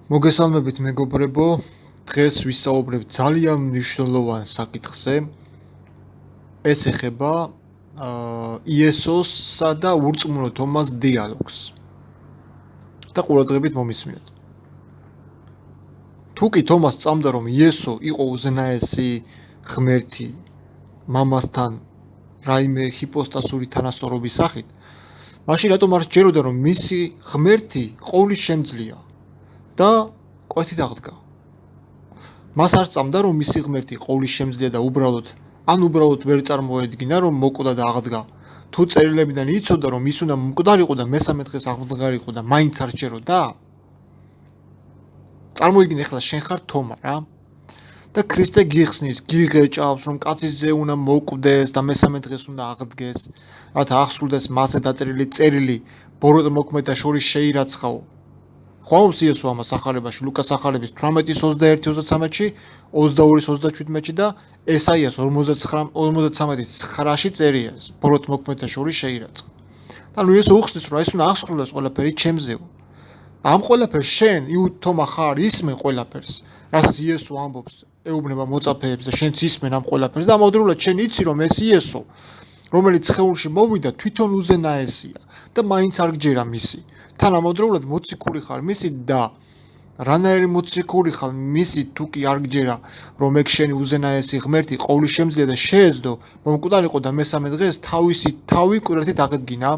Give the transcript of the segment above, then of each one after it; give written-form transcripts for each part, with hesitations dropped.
მოგესალმებით მეგობრებო, დღეს ვისაუბრებ ძალიან მნიშვნელოვან საკითხზე. ეს ეხება იესოსსა და ურწმუნო თომას დიალოგს. და ყურადღებით მომისმინეთ. თუკი თომას წამდა რომ იესო იყო უზენაესი ღმერთი მამასთან რაიმე ჰიპოსტასური თანასწორობის სახით, მაშინ რატომ არ სჯეროდა რომ მისი ღმერთი ყოვლისშემძლეა და კვეთით აღდგა. მას არ წამდა რომ მისი ღმერთი ყოვლისშემძლეა და უბრალოდ ვერ წარმოედგინა რომ მოკვდა და აღდგა. თუ წერილებიდან იცოდა რომ ის უნდა მკვდარიყო და მესამე დღეს აღდგარიყო და მაინც არ სჯეროდა? წარმოიდგინე ახლა შენ ხარ თომა რა. და ქრისტე გიხსნის, გიღეჭავს რომ კაცის ძე უნდა მოკვდეს და მესამე დღეს უნდა აღდგეს, რათა აღსრულდეს მასზე დაწერილი წერილი, ბოროტ მოქმედთა შორის შეირაცხაო. ხვამობს იესო ამას ახარებაში, ლუკას ახარების 18:21-23-ში, 22:27-ში და ესაიას 53:9-ში წერია ეს, ბოროტ მოქმედთა შორის შეირაცხა. და ნუ იესო უხსნის რომ ეს უნდა აღსრულდეს ყველაფერი ჩემზეო. ამ ყველაფერს შენ თომა ხარ, ისმენ ყველაფერს, რასაც იესო ამბობს, ეუბნება მოწაფეებს და შენც ისმენ ამ ყველაფერს და ამავდროულად შენ იცი რომ ეს იესო, რომელიც სხეულში მოვიდა, თვითონ უზენაესია და მაინც არ გჯერა მისი. თან ამავდროულად მოციქული ხარ მისი და რანაირი მოციქული ხარ მისი თუ კი არ გჯერა რომ ეგ შენი უზენაესი ღმერთი ყოვლისშემძლეა და შეეძლო მომკვდარიყო და მესამე დღეს თავისი თავი კვირათით აღედგინა.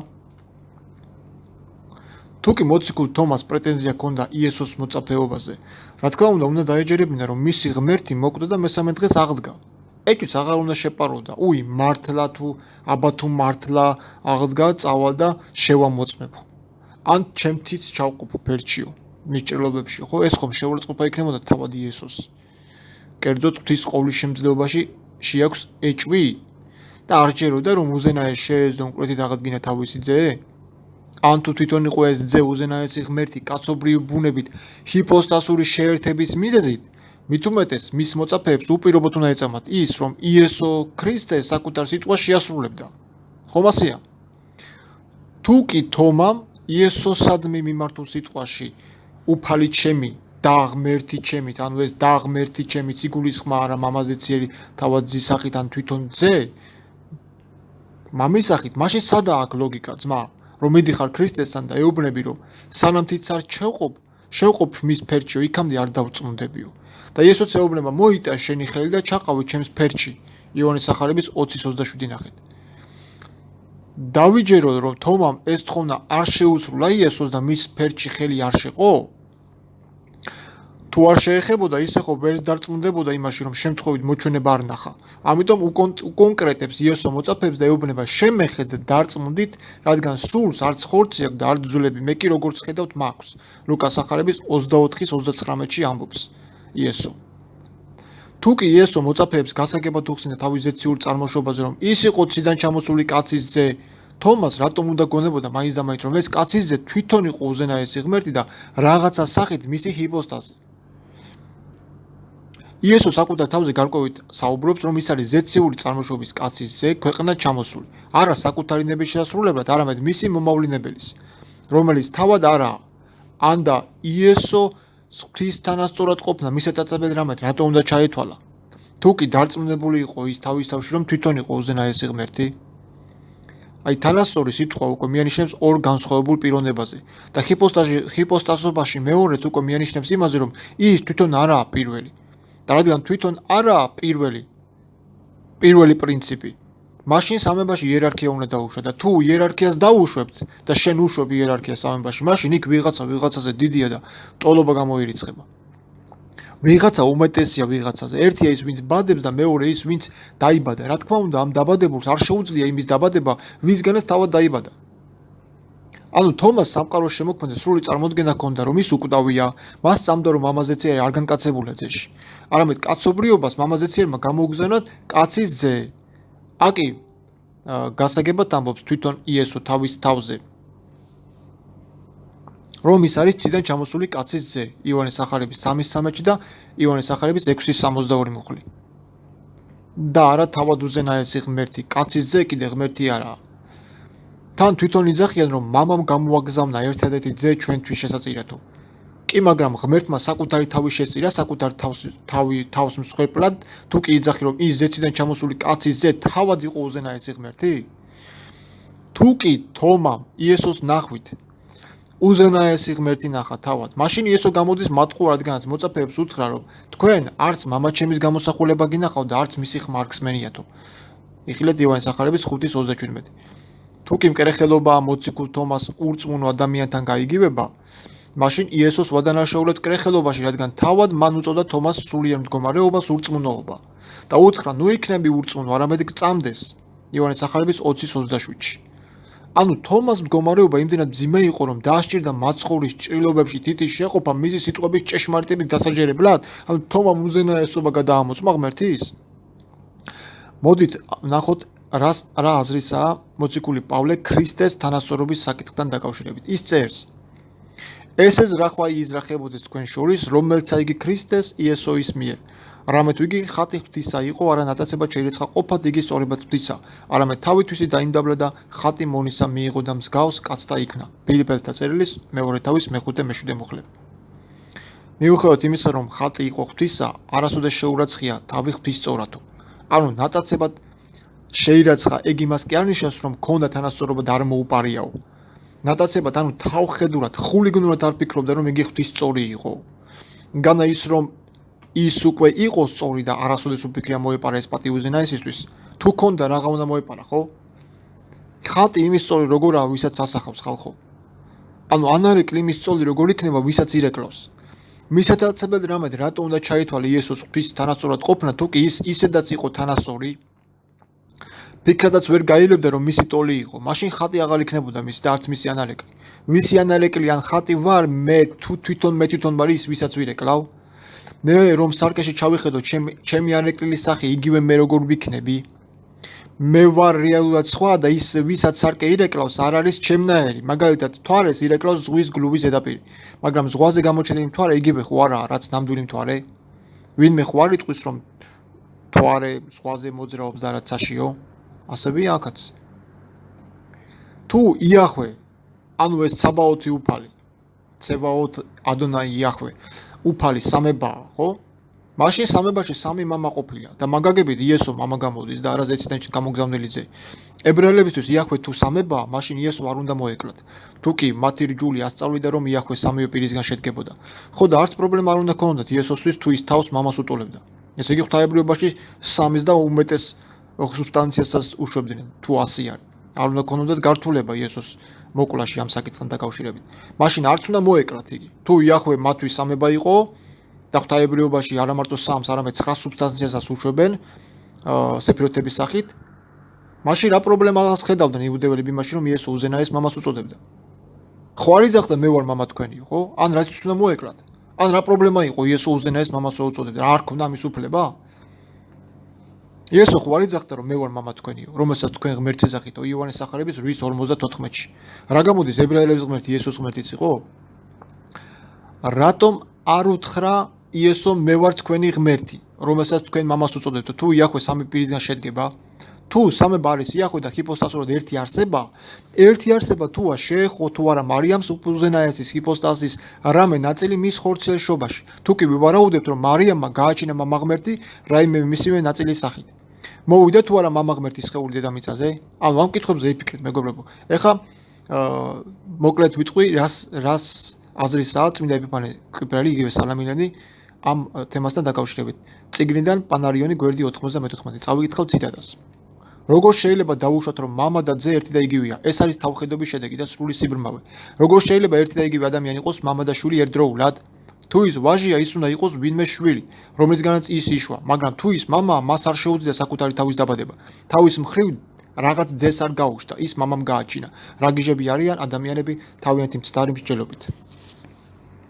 თუ კი მოციქულ თომას პრეტენზია ჰქონდა იესოს მოწაფეობაზე, რა თქმა უნდა დაეჯერებინა რომ მისი ღმერთი მოკვდა და მესამე დღეს აღდგა. ეჭვიც აღარ უნდა შეპაროდა. მართლა თუ აბა თუ მართლა აღდგა, წავალ და შევამოწმებო. ან ჩემთიც ჩავყოფო ფერჩიო მისჭრელობებში, ხო? ეს ხომ შეურაცხყოფა იქნებოდა თავად იესოს. კერძოდ ღვთის ყოვლისშემძლეობაში შეაქვს ეჭვი და არ ჯეროდა რომ უზენაეს შეეძლო მკვეთით აღადგინა თავისი ძე? ან თუ თვითონ იყო ეს ძე უზენაესი ღმერთი კაცობრიო ბუნებით ჰიპოსტასური შეერთების მიზეზით, მით უმეტეს მის მოწაფეებს უპირობოდ უნდა ეწამათ ის, რომ იესო ქრისტე საკუთარ სიტყვას შეასრულებდა. ხომ ასეა? თუ კი თომამ იესოსადმი მიმართულ სიტყვაში უფალი ჩემი და ღმერთი ჩემი, ანუ ეს და ღმერთი ჩემი ციგულის ხმა არა მამაზე ციერი თავად ძის სახით ან თვითონ ძე მამის სახით, მაშინ სადაა აქ ლოგიკა ძმა? რომ მიდიხარ ქრისტესთან და ეუბნები რომ სანამ თიც არ შევყოფ მის ფერჩიო, იქამდე არ დავწმუნდებიო. და იესოც ეუბნება მოიტა შენი ხელი და ჩაყავი ჩემს ფერჩი. იოანეს სახარების 20:27 ნახეთ. დავიჯერო რომ თომამ ეს თხოვნა არ შეუსრულა იესოს და მის ფერჩი ხელი არ შეყო? თუ არ შეეხებოდა, ისე ხო ვერ დარწმუნდებოდა იმაში, რომ შემთხვევით მოჩვენება არ ნახა. ამიტომ უკონკრეტებს იესო მოწაფეებს და ეუბნება შემეხეთ დარწმუნდით, რადგან სულს არც ხორცი აქვს და არც ძვლები, მე კი როგორც ხედავთ მაქვს. ლუკას ახარების 24:39-ში ამბობს იესო. თუ კი იესო მოწაფეებს გასაგებად უხსნიდა თავის ზეციურ წარმოშობაზე, რომ ის იყო ციდან ჩამოსული კაცის ძე, თომას რატომ უნდა გონებოდა მაინც და მაინც რომ ეს კაცის ძე თვითონ იყო უზენაესი ღმერთი და რაღაცა სახით მისი ჰიპოსტაზი. იესო საკუთარ თავზე გარკვევით საუბრობს, რომ ის არის ზეციური წარმოშობის კაცის ძე, ქვეყნად ჩამოსული. არა საკუთარი ნების შესრულებლად, არამედ მისი მომავლინებელის, რომელიც თავად არაა. ან და იესო ღვთის თანასწორად ყოფნა მის ეტაწებად რატომ უნდა ჩაითვალა? თუ კი დარწმუნებული იყო ის თავის თავში, რომ თვითონ იყო უზენაესი ღმერთი? თანასწორი სიტყვა უკვე მიანიშნებს ორ განსხვავებულ პიროვნებაზე და ჰიპოსტასობაში მეორეც უკვე მიანიშნებს იმაზე, რომ ის თვითონ არაა პირველი. და რადგან თვითონ არაა პირველი პრინციპი, მაშინ სამებაში იერარქია უნდა დაუშვათ და თუ იერარქიას დაუშვებთ და შენ უშვებ იერარქიას სამებაში, მაშინ იქ ვიღაცაზე დიდია და ტოლობა გამოირიცხება. ვიღაცა უმეტესია ვიღაცაზე. ერთია ის, ვინც ბადებს და მეორე ის, ვინც დაიბადა. რა თქმა უნდა, ამ დაბადებულს არ შეუძლია იმის დაბადება, ვისგანაც თავად დაიბადა. ანუ თომას სამყაროს შემოქმედზე სრული წარმოდგენა ჰქონდა, რომ ის უკვდავია, მას წამდა რომ მამაზე ციერი არ განკაცებულა ძეში. არამედ კაცობრიობას მამაზე ციერმა გამოუგზავნათ კაცის ძე. აკი გასაგებად ამბობს თვითონ იესო თავის თავზე. რომ ის არის ციდან ჩამოსული კაცის ძე, იოანეს სახარების 3:13 და იოანეს სახარების 6:62 მუხლი. და არა თავად უზენაესი ღმერთი, კაცის ძე კიდე ღმერთი არაა. თან თვითონ იძახიან რომ მამამ გამოაგზავნა ერთადერთი ძე ჩვენთვის შესაწირეთო. კი, მაგრამ ღმერთმა საკუთარი თავი შესწირა, საკუთარი თავს მსხვერპლად, თუ კი იძახი რომ ის ზეციდან ჩამოსული კაცის ზე თავად იყო უზენაესი ღმერთი? თუ კი თომამ იესოს ნახვით უზენაესი ღმერთი ნახა თავად, მაშინ იესო გამოდის მათყუ, რადგანაც მოწაფეებს უთხრა რომ თქვენ არც მამაჩემის გამოსახულება გინახავთ და არც მისი ხმარგსმენიათო. იხილეთ იოანეს სახარების 5:37. თუ კი მკერეხელობა მოციქულ თომას ურწმუნო ადამიანთან გაიგივება, მაშინ იესოს ვადანაშაულეთ კრეხელობაში, რადგან თავად მან უწოდა თომას სულიერ მდგომარეობას ურწმუნოობა და უთხრა ნუ იქნები ურწმუნო, არამედ გწამდეს. იოანეს სახარების 20:27. ანუ თომას მდგომარეობა იმდენად მძიმე იყო, რომ დაასჭირდა მაცხოვრის ჭრილობებში თითის შეყოფა მისი სიტყვების ჭეშმარიტების დასაჯერებლად, ანუ თომამ უზენაესობა გადაამოწმა ღმერთის. მოდით ნახოთ რა აზრისაა მოციქული პავლე ქრისტეს თანასწორობის საკითხთან დაკავშირებით. ის წერს: ესე ზრახვა იიზრახებოდეს თქვენ შორის, რომელცა იგი ქრისტეს იესოის მიერ. არამედ იგი ხატი ღვთისა იყო, არა ნატაცებად შეირიცხა ყოფად იგი სწორებად ღვთისა, არამედ თავითვისი დაიმდაბლა და ხატი მონისა მიიღო და მსგავს კაცთა იქნა. ფილიპელთა წერილის 2:5-7 მუხლები. მიუხედავად იმისა, რომ ხატი იყო ღვთისა, არასოდეს შეურაცხია თავი ღვთისწორათო. ანუ ნატაცებად შეირაცხა, ეგ იმას კი არ ნიშნავს, რომ ქონდა თანასწორობა და არ მოუპარიაო. ნატაცებად, ანუ თავხედურად, ხულიგნურად არ ფიქრობდა, რომ იგი ღვთისწორი იყო. განა ის, რომ ის უკვე იყო სწორი და არასოდეს უფიქრია მოეპარა ეს პატივი უზენაესისთვის, თუ ქონდა რაღა უნდა მოეპარა, ხო? ხატი იმის სწორი როგორაა, ვისაც ასახავს ხალხო. ანუ ანარეკლი იმის სწორი როგორ იქნება, ვისაც ირეკლავს. მისათაცებელი რამედ რატო უნდა ჩაითვალა იესოს ღვთის თანასწორად ყოფნა, თუ კი ის ისედაც იყო თანასწორი? ფიქრადაც ვერ გაილებდა, რომ მისი ტოლი იყო. მაშინ ხატი აღარ იქნებოდა მისი და არც მისი ანარეკლი. ვისი ანარეკლი ან ხატი ვარ მე, თუ თვითონ ვარ ის, ვისაც ვირეკლავ? მე რომ სარკეში ჩავიხედო ჩემი ანარეკლილი სახე, იგივე მე როგორ ვიქნები? მე ვარ რეალურად სხვა და ის ვისაც სარკე ირეკლავს არ არის ჩემნაირი. მაგალითად, მთვარეს ირეკლავს ზღვის გლუვის ზედაპირი, მაგრამ ზღვაზე გამოჩენილი მთვარე იგივე ხო არაა, რაც ნამდვილი მთვარე? ვინმე ხო არ იტყვის, რომ მთვარე ზღვაზე მოძრაობს და რაც საშიო? ასევე აქაც. თუ იახვე, ანუ ეს ცაბაოთი უფალი, ცებაოთ ადონაი იახვე, უფალი სამებაა, ხო? მაშინ სამებაში სამი მამა ყოფილა და მაგაგებით იესო მამა გამოდის და არა ზეციდან გამოგზავნილი ზე. ებრაელებისთვის იახვე თუ სამებაა, მაშინ იესო არ უნდა მოეკლათ. თუ კი მათი რჯული ასწავლიდა, რომ იახვე სამივე პირისგან შედგებოდა. ხო და არც პრობლემა არ უნდა ქონდათ იესოსთვის, თუ ის თავს მამას უტოლებდა. ესე იგი ღვთაებრიობაში სამის და უმეტეს სუბსტანციასაც უშვებდნენ, თუ ასე არის. არ უნდა ქონოდათ გართულება იესოს მოკლაში ამ საკითხთან დაკავშირებით. მაშინ არც უნდა მოეკლათ იგი. თუ იახვე მათთვის სამება იყო და ღვთაებრიობაში არა მარტო სამს, არამედ 9 სუბსტანციასაც უშვებენ სეფიროთების სახით, მაშინ რა პრობლემას ხედავდნენ იუდეველები იმაში, რომ იესო უზენაეს მამას უწოდებდა? ხო არ იძახდა მე ვარ მამა თქვენიო, ხო? ან რაც უნდა მოეკლათ? ან რა პრობლემა იყო იესო უზენაეს მამას უწოდებდა? არ ქონდა ამის უფლება? იესო ხო არ იძახდა, რომ მე ვარ მამა თქვენიო, რომელსაც თქვენ ღმერთს ეძახითო იოანეს სახარების 8:54-ში. რა გამოდის ებრაელების ღმერთი იესოს ღმერთიც იყო? რატომ არ უთხრა იესო მე ვარ თქვენი ღმერთი, რომელსაც თქვენ მამას უწოდებთ, თუ იახვე სამი პირისგან შედგება? თუ სამება არის იახვე და ჰიპოსტასურად ერთი არსება თუა შეეხო თუ არა მარიამს უზენაესის ჰიპოსტასის რამე ნაწილი მის ხორციელშობაში. თუ კი ვივარაუდებთ, რომ მარიამმა გააჩინა მამა ღმერთი რაიმე მისივე ნაწილის სახით. მოვიდა თუ არა მამა ღმერთის სხეული დედამიწაზე? ანუ ამ კითხვებზე იფიქრეთ, მეგობრებო. ეხლა მოკლედ ვიტყვი, რას აზრისაა წმინდა ეპიფანე კვიპრალი, იგივე სალამინანი ამ თემასთან დაკავშირებით. წიგნიდან პანარიონი გვერდი 94. წავიკითხავ ციტატას. როგორ შეიძლება დავუშვათ, რომ მამა და ძე ერთი და იგივეა? ეს არის თავხედობის შედეგი და სრული სიბრმავე. როგორ შეიძლება ერთი და იგივე ადამიანი იყოს მამა და შვილი ერთდროულად? თუ ის ვაჟია, ის უნდა იყოს ვინმე შვილი, რომლისგანაც ის იშვა, მაგრამ თუ ის მამაა, მას არ შეუძლია საკუთარი თავის დაბადება. თავის მხრივ რაღაც ძეს არ გაუშვდა, ის მამამ გააჩინა. რა გიჟები არიან ადამიანები თავიანთი მცდარი მსჯელობით.